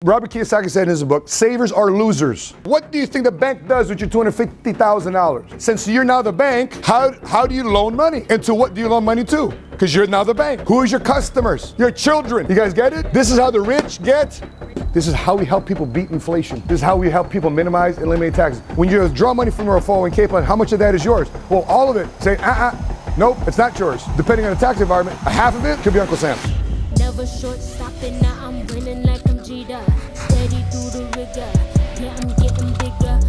Robert Kiyosaki said in his book, savers are losers. What do you think the bank does with your $250,000? Since you're now the bank, how do you loan money? And to what do you loan money to? Because you're now the bank. Who is your customers? Your children. You guys get it? This is how the rich get. This is how we help people beat inflation. This is how we help people minimize and eliminate taxes. When you withdraw money from your 401k plan, how much of that is yours? Well, all of it. Say, nope, it's not yours. Depending on the tax environment, half of it could be Uncle Sam's. Never short stopping, now I'm winning like I'm Jeter. Steady through the rigor, yeah, I'm getting bigger.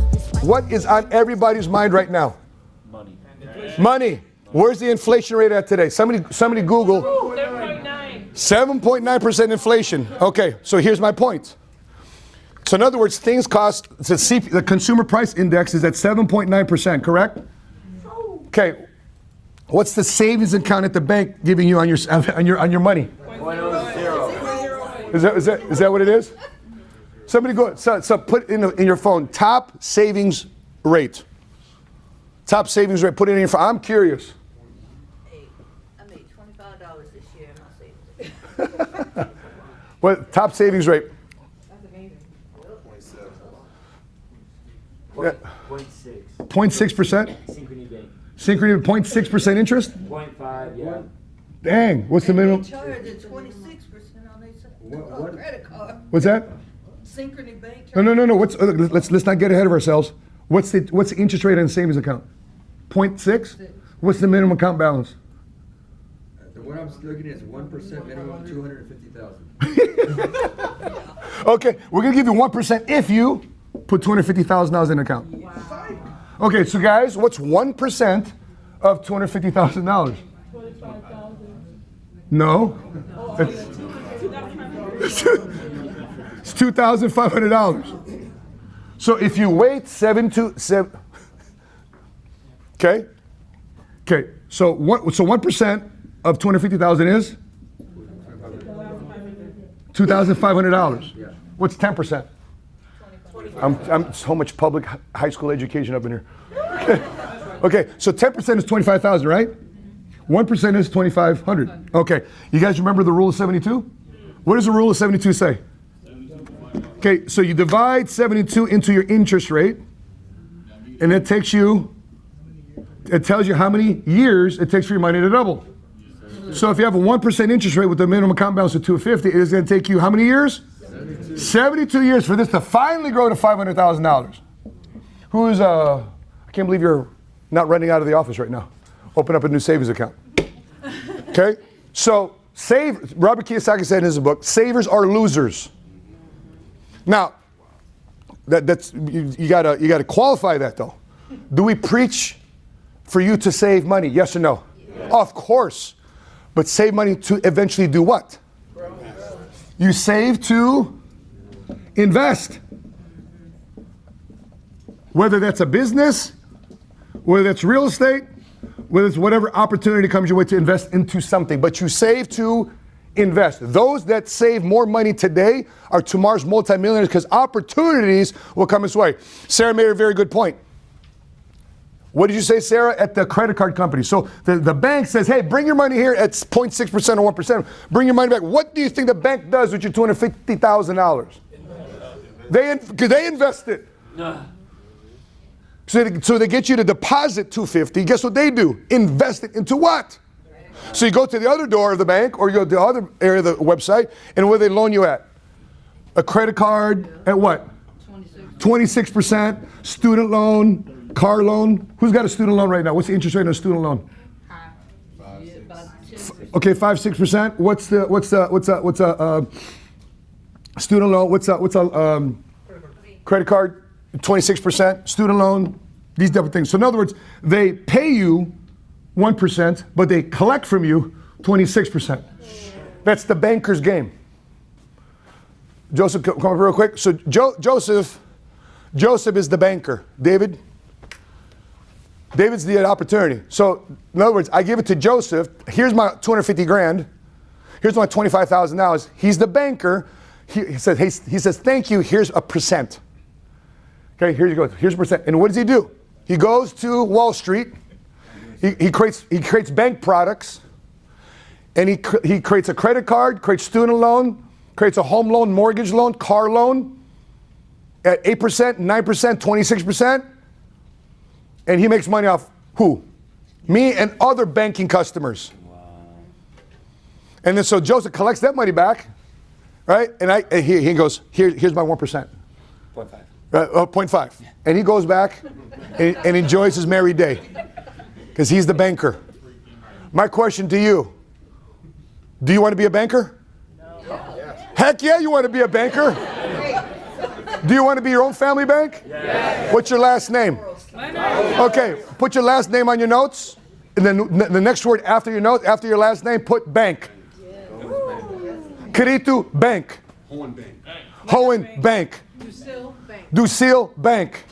What is on everybody's mind right now? Money. Money. Where's the inflation rate at today? Somebody Google. 7.9. 7.9% inflation. Okay, so here's my point. So in other words, things cost, the consumer price index is at 7.9%, correct? Okay, what's the savings account at the bank giving you on your money? 0.00. Is that what it is? Somebody go, so put in your phone, top savings rate. Top savings rate, put it in your phone. I'm curious. I made $25 this year in my savings. What top savings rate? That's amazing. 0.6. 0.6%? Synchrony Bank. Synchrony 0.6% interest? 0.5, yeah. Dang, what's the minimum? They charge at 26% on their credit card. What's that? Synchrony Bank. No. Let's not get ahead of ourselves. What's the interest rate on a savings account? 0.6? What's the minimum account balance? The one I'm looking at is 1% minimum, 250,000. Okay, we're gonna give you 1% if you put $250,000 in an account. Wow. Okay, so guys, what's 1% of $250,000? 25,000. No, it's $2,500. So if you wait 7 to 7, okay. So 1% of 250,000 is $2,500. What's 10%? I'm so much public high school education up in here. Okay, so 10% is 25,000, right? 1% is 2,500. Okay, you guys remember the rule of 72? What does the rule of 72 say? Okay, so you divide 72 into your interest rate, and it tells you how many years it takes for your money to double. So if you have a 1% interest rate with a minimum account balance of 250, it is going to take you how many years? 72 years for this to finally grow to $500,000. Who's, I can't believe you're not running out of the office right now. Open up a new savings account. Okay? So, Robert Kiyosaki said in his book, savers are losers. Now, that's you gotta qualify that though. Do we preach for you to save money? Yes or no? Yes. Of course. But save money to eventually do what? You save to invest. Whether that's a business, whether that's real estate, whether it's whatever opportunity comes your way to invest into something. But you save to invest. Those that save more money today are tomorrow's multimillionaires because opportunities will come this way. Sarah made a very good point. What did you say, Sarah? At the credit card company. So the bank says, hey, bring your money here at 0.6% or 1%. Bring your money back. What do you think the bank does with your $250,000? They invest it. So they get you to deposit $250. Guess what they do? Invest it into what? So you go to the other door of the bank or you go to the other area of the website, and where they loan you at? A credit card at what? 26%. Student loan, car loan. Who's got a student loan right now? What's the interest rate on a student loan? Okay, 5-6%. What's a student loan? What's a credit card? 26%. Student loan. These different things. So in other words, they pay you 1%, but they collect from you 26%. That's the banker's game. Joseph, come up real quick. So Joseph is the banker. David's the opportunity. So in other words, I give it to Joseph. Here's my 250 grand. Here's my $25,000. He's the banker. He says, thank you. Here's a percent. Okay, here you go. Here's a percent. And what does he do? He goes to Wall Street. He creates bank products, and he creates a credit card, creates student loan, creates a home loan, mortgage loan, car loan at 8%, 9%, 26%. And he makes money off who? Me and other banking customers. And then so Joseph collects that money back, right? And he goes, here's my 1%. 0.5. 0.5. And he goes back and enjoys his merry day because he's the banker. My question to you, do you want to be a banker? No. Heck yeah, you want to be a banker. Do you want to be your own family bank? Yes. What's your last name? Okay, put your last name on your notes. And then the next word after your note, after your last name, put bank. Kiritu Bank. Hohen Bank. Ducil Bank.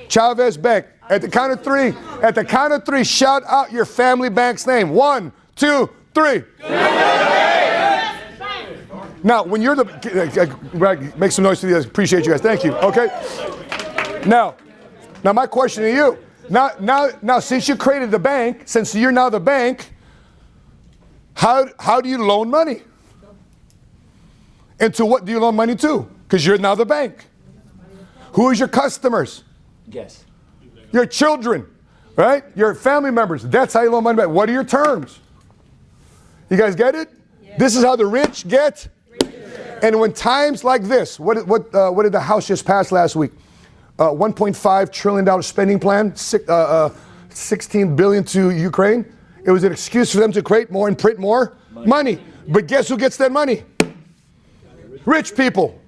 Chavez Bank. At the count of three, shout out your family bank's name. 1, 2, 3. Now, when you're make some noise to you guys. Appreciate you guys. Thank you. Okay. Now my question to you. Now, since you created the bank, since you're now the bank, how do you loan money? And to what do you loan money to? Because you're now the bank. Who is your customers? Yes. Your children, right? Your family members. That's how you loan money back. What are your terms? You guys get it? Yeah. This is how the rich get. And when times like this, what did the House just pass last week? $1.5 trillion spending plan, $16 billion to Ukraine. It was an excuse for them to create more and print more money. But guess who gets that money? Rich people.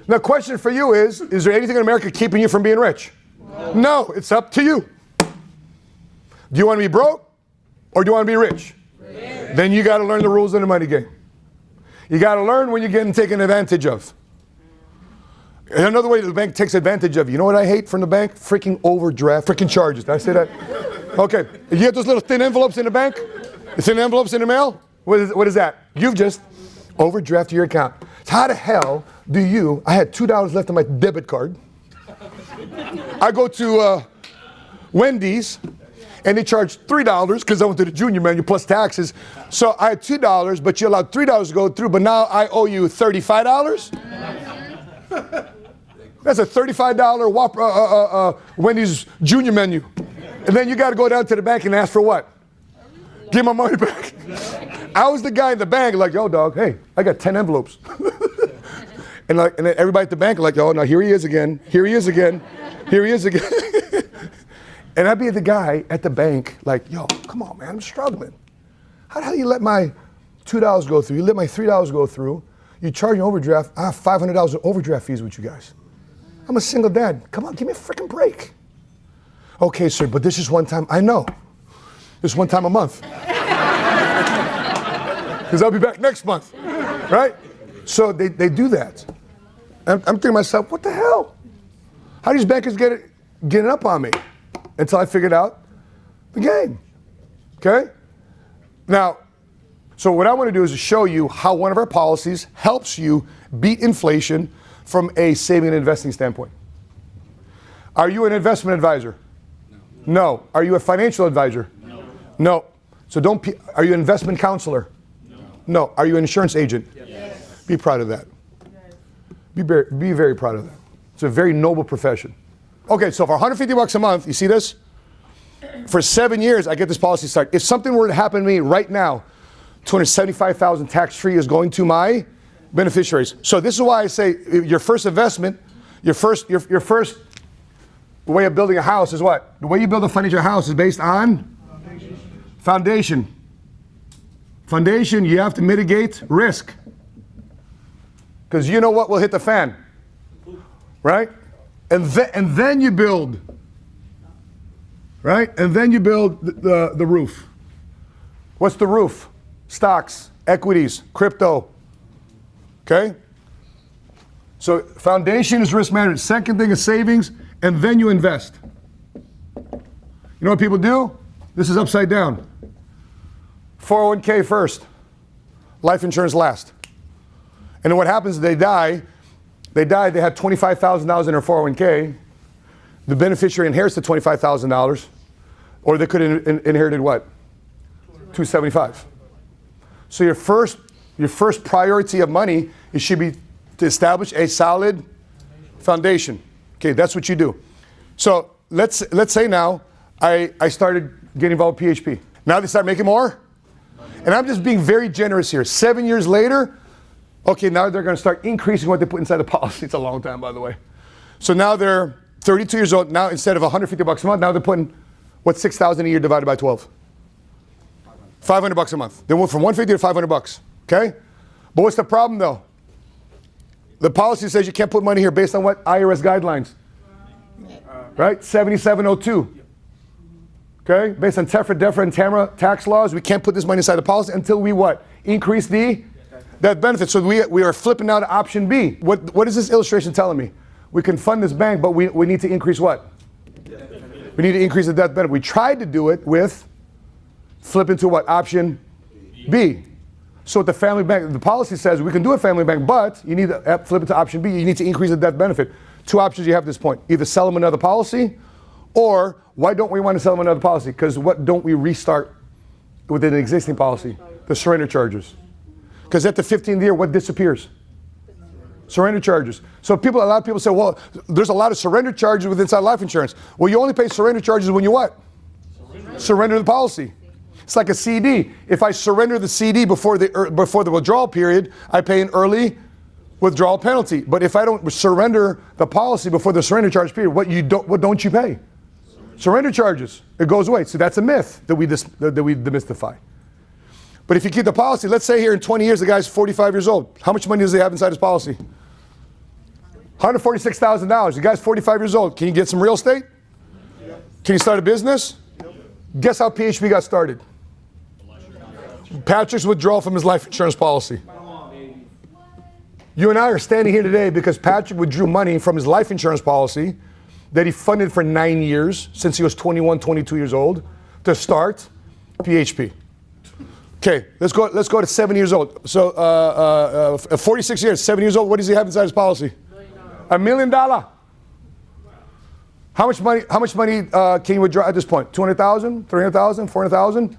Now, question for you is there anything in America keeping you from being rich? No, it's up to you. Do you want to be broke or do you want to be rich? Then you got to learn the rules of the money game. You got to learn when you're getting taken advantage of. Another way the bank takes advantage of you. You know what I hate from the bank? Freaking overdraft, freaking charges. Did I say that? Okay. You get those little thin envelopes in the bank? The thin envelopes in the mail? What is that? You've just overdrafted your account. How the hell do you, I had $2 left on my debit card. I go to Wendy's and they charge $3 because I went to the junior menu plus taxes. So I had $2, but you allowed $3 to go through, but now I owe you $35? That's a $35 Whopper, Wendy's junior menu. And then you got to go down to the bank and ask for what? Give my money back. I was the guy in the bank like, yo, dog, hey, I got 10 envelopes. and then everybody at the bank like, oh, now here he is again. Here he is again. Here he is again. And I'd be the guy at the bank like, yo, come on, man, I'm struggling. How the hell you let my $2 go through? You let my $3 go through. You charge an overdraft. I have $500 in overdraft fees with you guys. I'm a single dad. Come on, give me a freaking break. Okay, sir, but this is one time. I know. This is one time a month. Because I'll be back next month, right? So they do that. I'm thinking to myself, what the hell? How do these bankers getting up on me? Until I figured out the game, okay? Now, so what I want to do is show you how one of our policies helps you beat inflation from a saving and investing standpoint. Are you an investment advisor? No. Are you a financial advisor? No. So are you an investment counselor? No. Are you an insurance agent? Yes. Be proud of that. Be very proud of that. It's a very noble profession. Okay, so for $150 a month, you see this? For 7 years, I get this policy started. If something were to happen to me right now, $275,000 tax-free is going to my beneficiaries. So this is why I say your first investment, your first way of building a house is what? The way you build a financial house is based on foundation. Foundation, you have to mitigate risk. Because you know what will hit the fan, right? And then you build, right? And then you build the roof. What's the roof? Stocks, equities, crypto. Okay? So foundation is risk management. Second thing is savings, and then you invest. You know what people do? This is upside down. 401k first, life insurance last. And then what happens is they died, they had $25,000 in their 401k. The beneficiary inherits the $25,000, or they could have inherited what? $275,000. So your first Your first priority of money, it should be to establish a solid foundation. Okay, that's what you do. So let's say now I started getting involved with PHP. Now they start making more? And I'm just being very generous here. 7 years later, okay, now they're going to start increasing what they put inside the policy. It's a long time, by the way. So now they're 32 years old. Now instead of $150 a month, now they're putting, what's 6,000 a year divided by 12? $500 a month. They went from 150 to $500, okay? But what's the problem though? The policy says you can't put money here based on what? IRS guidelines. Right? 7702. Okay? Based on TEFRA, DEFRA, and TAMRA tax laws, we can't put this money inside the policy until we what? Increase that benefit. So we are flipping now to option B. What is this illustration telling me? We can fund this bank, but we need to increase what? We need to increase the death benefit. We tried to do it with flipping to what? Option B. So with the family bank, the policy says we can do a family bank, but you need to flip it to option B. You need to increase the death benefit. Two options you have at this point. Either sell them another policy, or why don't we want to sell them another policy? Because what don't we restart with an existing policy? The surrender charges. Because at the 15th year, what disappears? Surrender charges. So a lot of people say, well, there's a lot of surrender charges with inside life insurance. Well, you only pay surrender charges when you what? Surrender the policy. It's like a CD. If I surrender the CD before the withdrawal period, I pay an early withdrawal penalty. But if I don't surrender the policy before the surrender charge period, what don't you pay? Surrender charges. It goes away. So that's a myth that we demystify. But if you keep the policy, let's say here in 20 years the guy's 45 years old. How much money does he have inside his policy? $146,000. The guy's 45 years old. Can you get some real estate? Can you start a business? Guess how PHP got started? Patrick's withdrawal from his life insurance policy. You and I are standing here today because Patrick withdrew money from his life insurance policy that he funded for 9 years since he was 21, 22 years old to start PHP. Okay, let's go to 7 years old. So 46 years, 7 years old, what does he have inside his policy? $1 million. How much money can you withdraw at this point? 200,000, 300,000, 400,000?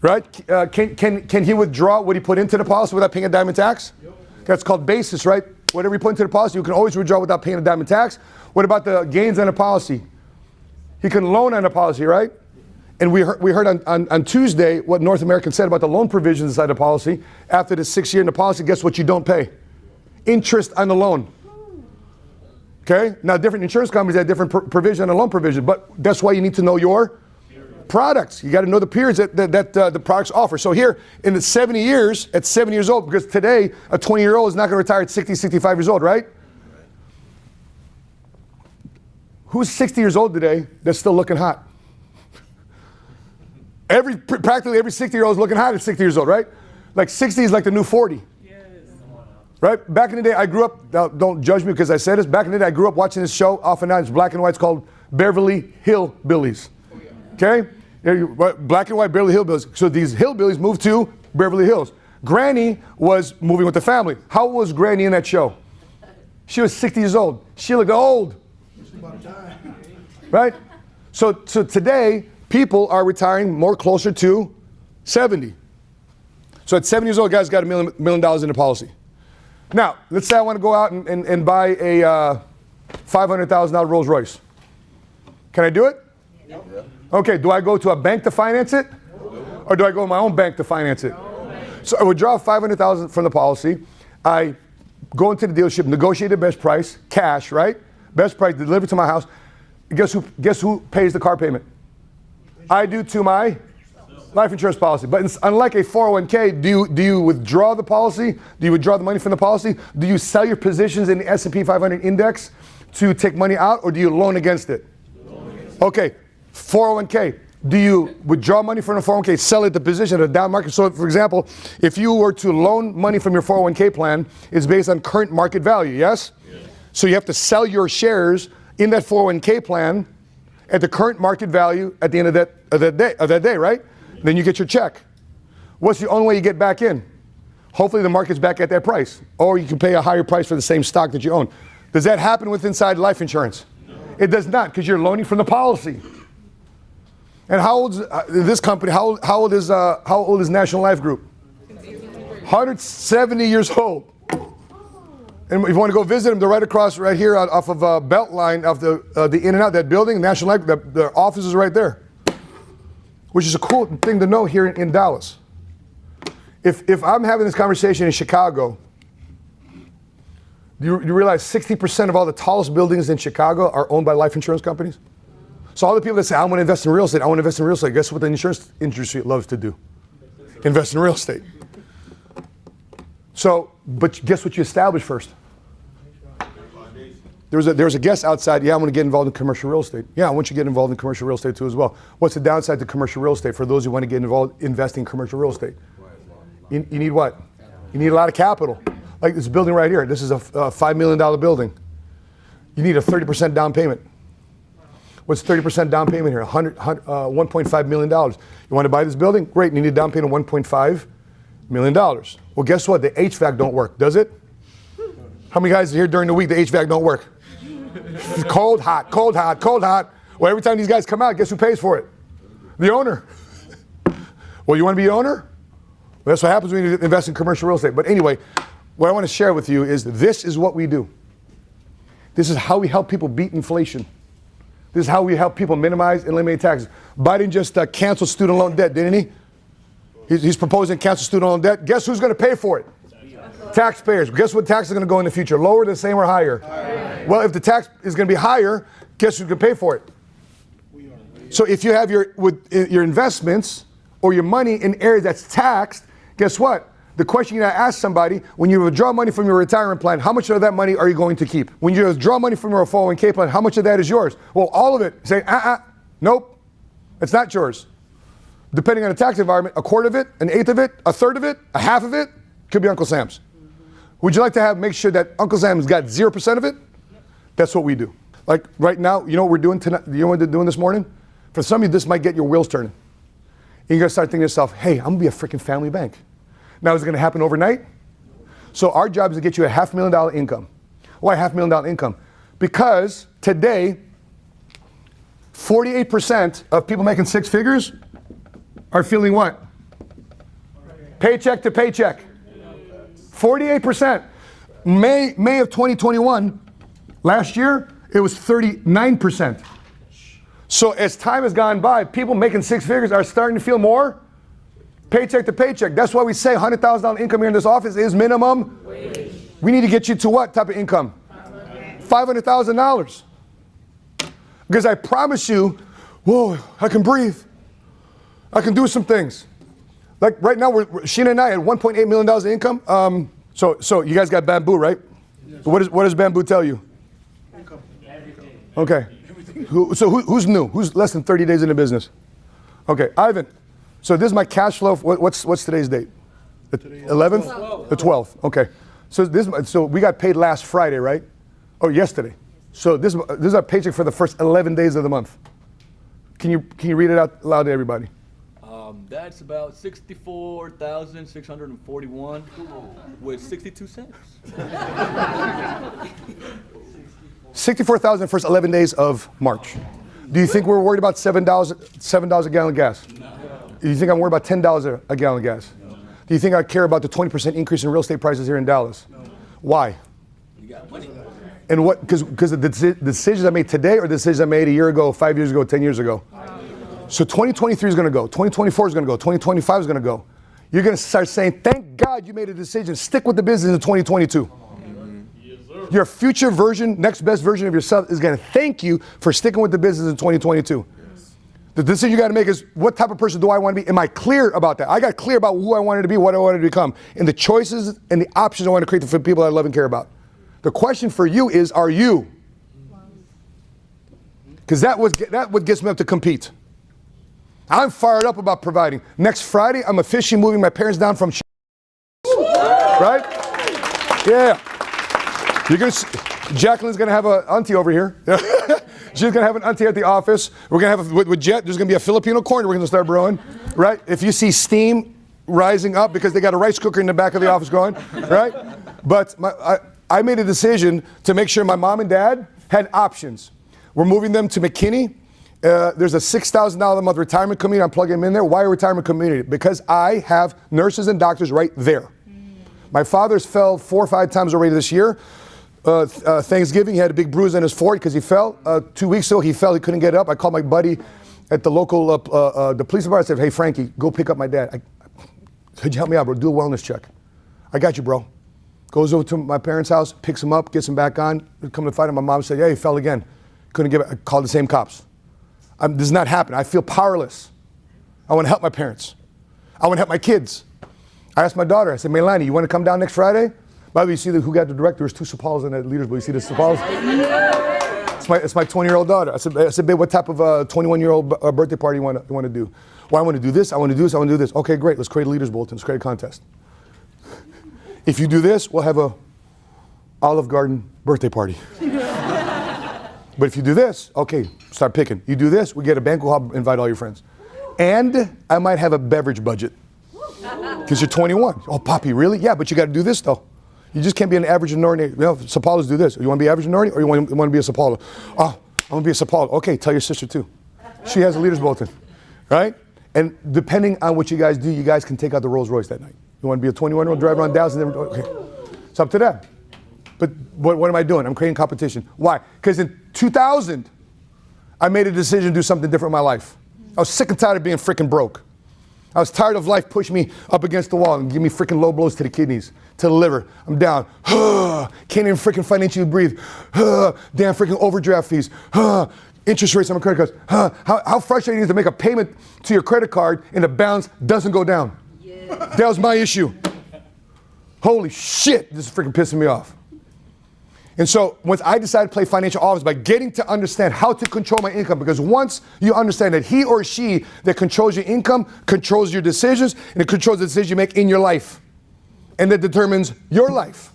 Right? Can he withdraw what he put into the policy without paying a dime in tax? Yep. That's called basis, right? Whatever you put into the policy, you can always withdraw without paying a dime in tax. What about the gains on a policy? He can loan on a policy, right? And we heard on Tuesday what North American said about the loan provisions inside the policy. After the 6 year in the policy, guess what you don't pay? Interest on the loan. Okay? Now, different insurance companies have different provision and loan provision, but that's why you need to know your products. You got to know the periods that the products offer. So here, in the 70 years, at 7 years old, because today, a 20-year-old is not going to retire at 60, 65 years old, right? Who's 60 years old today that's still looking hot? Practically every 60-year-old is looking hot at 60 years old, right? Like 60 is like the new 40. Right? Back in the day, I grew up, now don't judge me because I said this, back in the day, I grew up watching this show, off and on, it's black and white, it's called Beverly Hillbillies. Okay? Black and white Beverly Hillbillies. So these hillbillies moved to Beverly Hills. Granny was moving with the family. How old was Granny in that show? She was 60 years old. She looked old. Right? So today, people are retiring more closer to 70. So at 7 years old, guys got $1 million in the policy. Now, let's say I want to go out and buy a $500,000 Rolls Royce. Can I do it? Yep. Okay, do I go to a bank to finance it? Nope. Or do I go to my own bank to finance it? No. So I withdraw $500,000 from the policy. I go into the dealership, negotiate the best price, cash, right? Best price, delivered to my house. Guess who pays the car payment? I do to my life insurance policy. But unlike a 401k, do you withdraw the policy? Do you withdraw the money from the policy? Do you sell your positions in the S&P 500 index to take money out, or do you loan against it? Okay, 401k. Do you withdraw money from the 401k, sell it the position at a down market? So, for example, if you were to loan money from your 401k plan, it's based on current market value, yes? So you have to sell your shares in that 401k plan at the current market value at the end of that day, right? Then you get your check. What's the only way you get back in? Hopefully the market's back at that price. Or you can pay a higher price for the same stock that you own. Does that happen with inside life insurance? No. It does not, because you're loaning from the policy. And how old is this company? How old is National Life Group? 170 years old. And if you want to go visit them, they're right across, right here off of Beltline, off the In and Out, that building, National Life, the office is right there. Which is a cool thing to know here in Dallas. If I'm having this conversation in Chicago, you realize 60% of all the tallest buildings in Chicago are owned by life insurance companies? So all the people that say, I want to invest in real estate, I want to invest in real estate, guess what the insurance industry loves to do? Invest in real estate. So, but guess what you establish first? There was a guest outside, yeah, I want to get involved in commercial real estate. Yeah, I want you to get involved in commercial real estate too as well. What's the downside to commercial real estate for those who want to get involved investing in commercial real estate? You need what? You need a lot of capital. Like this building right here, this is a $5 million building. You need a 30% down payment. What's 30% down payment here? $1.5 million. You want to buy this building? Great, you need a down payment of $1.5 million. Well, guess what? The HVAC don't work, does it? How many guys are here during the week the HVAC don't work? It's cold, hot, cold, hot, cold, hot. Well, every time these guys come out, guess who pays for it? The owner. Well, you want to be the owner? Well, that's what happens when you invest in commercial real estate. But anyway, what I want to share with you is this is what we do. This is how we help people beat inflation. This is how we help people minimize and eliminate taxes. Biden just canceled student loan debt, didn't he? He's proposing to cancel student loan debt. Guess who's going to pay for it? Taxpayers. Guess what tax is going to go in the future? Lower, the same, or higher? Higher. Well, if the tax is going to be higher, guess who's going to pay for it? So if you have your investments or your money in areas that's taxed, guess what? The question you got to ask somebody, when you withdraw money from your retirement plan, how much of that money are you going to keep? When you withdraw money from your 401k plan, how much of that is yours? Well, all of it. Say, nope, it's not yours. Depending on the tax environment, a quarter of it, an eighth of it, a third of it, a half of it, could be Uncle Sam's. Would you like to make sure that Uncle Sam's got 0% of it? That's what we do. Like right now, you know what we're doing tonight? You know what they're doing this morning? For some of you, this might get your wheels turning. And you're gonna start thinking to yourself, hey, I'm gonna be a freaking family bank. Now, is it gonna happen overnight? So our job is to get you a $500,000 income. Why $500,000 income? Because today, 48% of people making six figures are feeling what? Paycheck to paycheck. 48%. May of 2021, last year, it was 39%. So as time has gone by, people making six figures are starting to feel more paycheck to paycheck. That's why we say $100,000 income here in this office is minimum wage. We need to get you to what type of income? $500,000. Because I promise you, whoa, I can breathe. I can do some things. Like right now, Sheena and I had $1.8 million in income. So you guys got bamboo, right? Yes. What does bamboo tell you? Income. Okay. Who's new? Who's less than 30 days in the business? Okay, Ivan. So this is my cash flow. What's today's date? The 11th? The 12th. Okay. So we got paid last Friday, right? Oh, yesterday. So this is our paycheck for the first 11 days of the month. Can you read it out loud to everybody? That's about 64,641 with 62 cents. 64,000 first 11 days of March. Do you think we're worried about $7 a gallon of gas? No. Do you think I'm worried about $10 a gallon of gas? No. Do you think I care about the 20% increase in real estate prices here in Dallas? No. Why? You got money. And what? Because of the decisions I made today or the decisions I made a year ago, 5 years ago, 10 years ago? So 2023 is going to go. 2024 is going to go. 2025 is going to go. You're going to start saying, thank God you made a decision. Stick with the business in 2022. Yes, your future version, next best version of yourself is going to thank you for sticking with the business in 2022. Yes. The decision you got to make is, what type of person do I want to be? Am I clear about that? I got clear about who I wanted to be, what I wanted to become, and the choices and the options I want to create for people I love and care about. The question for you is, are you? Because that what gets me up to compete. I'm fired up about providing. Next Friday, I'm officially moving my parents down from right? Yeah. Jacqueline's gonna have an auntie over here. She's gonna have an auntie at the office. We're gonna have with Jet. There's gonna be a Filipino corner we're gonna start brewing, right? If you see steam rising up because they got a rice cooker in the back of the office going, right? But I made a decision to make sure my mom and dad had options. We're moving them to McKinney. There's a $6,000 a month retirement community. I'm plugging them in there. Why a retirement community? Because I have nurses and doctors right there. My father's fell 4 or 5 times already this year. Thanksgiving, he had a big bruise on his forehead because he fell. 2 weeks ago, he fell. He couldn't get up. I called my buddy at the local the police department. I said, hey, Frankie, go pick up my dad. Could you help me out, bro? Do a wellness check. I got you, bro. Goes over to my parents' house, picks him up, gets him back on. Come to find him. My mom said, yeah, he fell again. Couldn't get it. I called the same cops. This does not happen. I feel powerless. I want to help my parents. I want to help my kids. I asked my daughter, I said, Melanie, you want to come down next Friday? By the way, you see who got the director? There's 2 Sapalas in that leaders, but you see the Sapalas? It's my 20-year-old daughter. I said, babe, what type of 21-year-old birthday party you want to do? Well, I want to do this, I want to do this, I want to do this. Okay, great, let's create a leaders bulletin, let's create a contest. If you do this, we'll have a Olive Garden birthday party. But if you do this, okay, start picking. You do this, we get a banquet hall, invite all your friends. And I might have a beverage budget. Because you're 21. Oh, Poppy, really? Yeah, but you got to do this, though. You just can't be an average minority. You know, Sapalas do this. You want to be average minority or you want to be a Sapala? Oh, I want to be a Sapala. Okay, tell your sister, too. She has a leaders bulletin, right? And depending on what you guys do, you guys can take out the Rolls Royce that night. You want to be a 21-year-old, drive around Dallas, and then, okay. It's up to them. But what am I doing? I'm creating competition. Why? Because in 2000, I made a decision to do something different in my life. I was sick and tired of being freaking broke. I was tired of life pushing me up against the wall and give me freaking low blows to the kidneys, to the liver. I'm down. Can't even freaking financially breathe. Damn freaking overdraft fees. Interest rates on my credit cards. How frustrating it is to make a payment to your credit card and the balance doesn't go down. Yeah. That was my issue. Holy shit, this is freaking pissing me off. And so once I decided to play financial officer by getting to understand how to control my income, because once you understand that he or she that controls your income controls your decisions and it controls the decisions you make in your life. And that determines your life.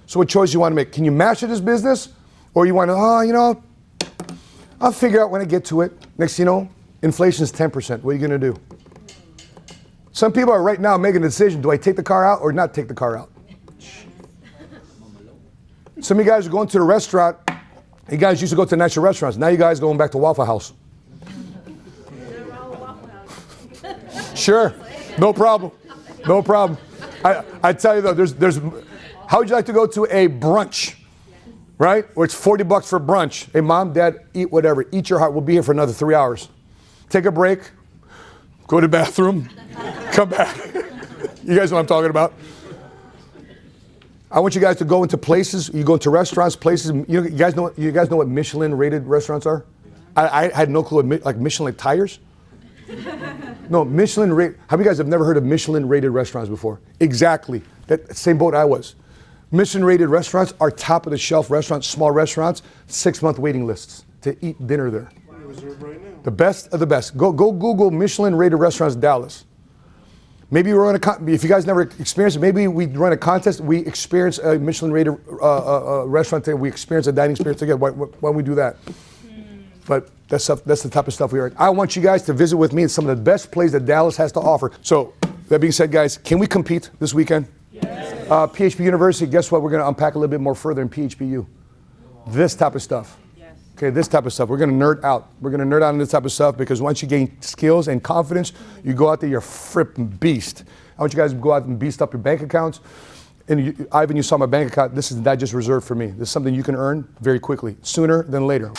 So what choice you want to make? Can you master this business? Or you want to, I'll figure out when I get to it. Next thing you know, inflation is 10%. What are you going to do? Some people are right now making a decision. Do I take the car out or not take the car out? Some of you guys are going to the restaurant. You guys used to go to nicer restaurants. Now you guys are going back to Waffle House. Sure, no problem, no problem. I tell you though, there's. How would you like to go to a brunch, right? Where it's $40 for brunch. Hey, mom, dad, eat whatever. Eat your heart. We'll be here for another 3 hours. Take a break. Go to the bathroom. Come back. You guys know what I'm talking about. I want you guys to go into places. You go into restaurants, places. You guys know what Michelin-rated restaurants are? I had no clue. Like Michelin tires. No, Michelin-rated. How many guys have never heard of Michelin-rated restaurants before? Exactly. That same boat I was. Michelin-rated restaurants are top-of-the-shelf restaurants, small restaurants, 6-month waiting lists to eat dinner there. The best of the best. Go Google Michelin-rated restaurants Dallas. Maybe we run if you guys never experienced it, maybe we run a contest. We experience a Michelin-rated restaurant together. We experience a dining experience together. Why don't we do that? But that's the type of stuff we are. I want you guys to visit with me in some of the best places that Dallas has to offer. So that being said, guys, can we compete this weekend? Yes. PHP University, guess what? We're going to unpack a little bit more further in PHPU. This type of stuff. Okay, this type of stuff. We're going to nerd out. We're going to nerd out on this type of stuff because once you gain skills and confidence, you go out there, you're a frippin' beast. I want you guys to go out and beast up your bank accounts. And Ivan, you saw my bank account. This is not just reserved for me. This is something you can earn very quickly, sooner than later.